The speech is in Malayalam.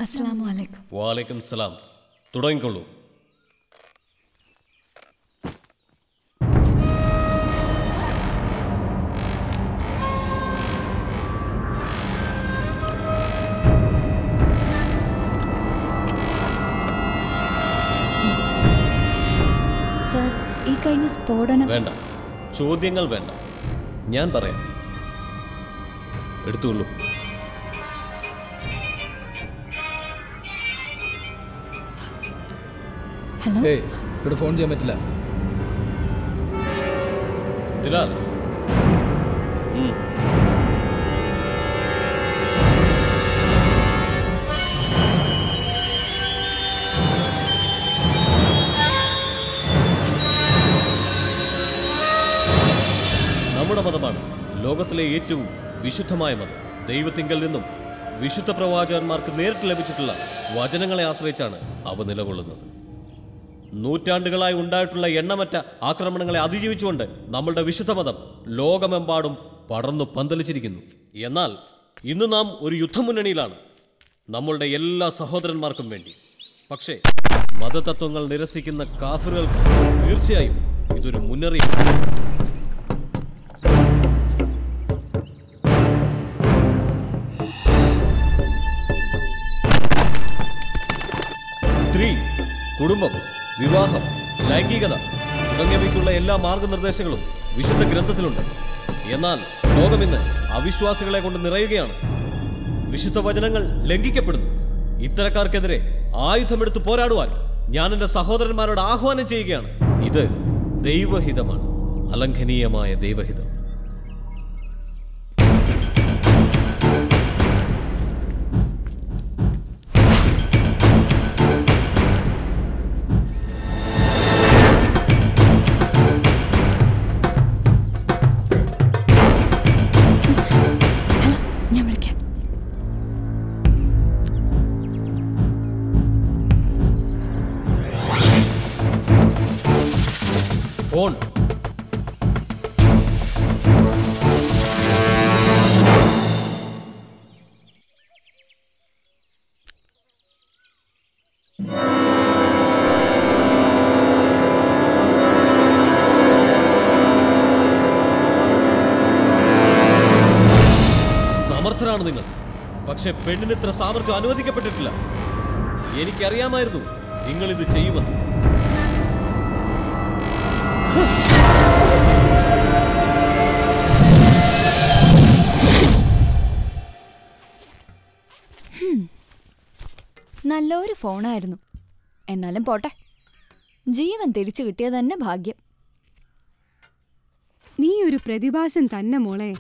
അസ്സലാമു അലൈക്കും. വാലൈക്കും സലാം. തുടങ്ങിക്കൊള്ളൂ. സർ, ഈ കഴിഞ്ഞ സ്ഫോടനം വേണ്ട, ചോദ്യങ്ങൾ വേണ്ട, ഞാൻ പറയാം. എടുത്തുകൊള്ളൂ. ഹലോ. ഇവിടെ ഫോൺ ചെയ്യാൻ പറ്റില്ല. ദിലാൽ, നമ്മുടെ മതമാണ് ലോകത്തിലെ ഏറ്റവും വിശുദ്ധമായ മതം. ദൈവത്തിങ്കൽ നിന്നും വിശുദ്ധ പ്രവാചകന്മാർക്ക് നേരിട്ട് ലഭിച്ചിട്ടുള്ള വചനങ്ങളെ ആശ്രയിച്ചാണ് അവ നിലകൊള്ളുന്നത്. നൂറ്റാണ്ടുകളായി ഉണ്ടായിട്ടുള്ള എണ്ണമറ്റ ആക്രമണങ്ങളെ അതിജീവിച്ചുകൊണ്ട് നമ്മളുടെ വിശുദ്ധ മതം ലോകമെമ്പാടും പടർന്നു പന്തലിച്ചിരിക്കുന്നു. എന്നാൽ ഇന്ന് നാം ഒരു യുദ്ധമുന്നണിയിലാണ്, നമ്മളുടെ എല്ലാ സഹോദരന്മാർക്കും വേണ്ടി. പക്ഷേ മതതത്വങ്ങൾ നിരസിക്കുന്ന കാഫിറുകൾക്ക് തീർച്ചയായും ഇതൊരു മുന്നറിയിപ്പ്. സ്ത്രീ, കുടുംബം, വിവാഹം, ലൈംഗികത തുടങ്ങിയവയ്ക്കുള്ള എല്ലാ മാർഗനിർദ്ദേശങ്ങളും വിശുദ്ധ ഗ്രന്ഥത്തിലുണ്ട്. എന്നാൽ ലോകമിന്ന് അവിശ്വാസികളെ കൊണ്ട് നിറയുകയാണ്. വിശുദ്ധ വചനങ്ങൾ ലംഘിക്കപ്പെടുന്നു. ഇത്തരക്കാർക്കെതിരെ ആയുധമെടുത്ത് പോരാടുവാൻ ഞാൻ എൻ്റെ സഹോദരന്മാരോട് ആഹ്വാനം ചെയ്യുകയാണ്. ഇത് ദൈവഹിതമാണ്, അലംഘനീയമായ ദൈവഹിതം. ഫോൺ. സമർത്ഥരാണ് നിങ്ങൾ. പക്ഷെ പെണ്ണിന് ഇത്ര സാമർത്ഥ്യം അനുവദിക്കപ്പെട്ടിട്ടില്ല. എനിക്കറിയാമായിരുന്നു നിങ്ങൾ ഇത് ചെയ്യുമെന്ന്. നല്ലൊരു ഫോണായിരുന്നു. എന്നാലും പോട്ടെ, ജീവൻ തിരിച്ചു കിട്ടിയത് തന്നെ ഭാഗ്യം. നീ ഒരു പ്രതിഭാസം തന്നെ മോളെ.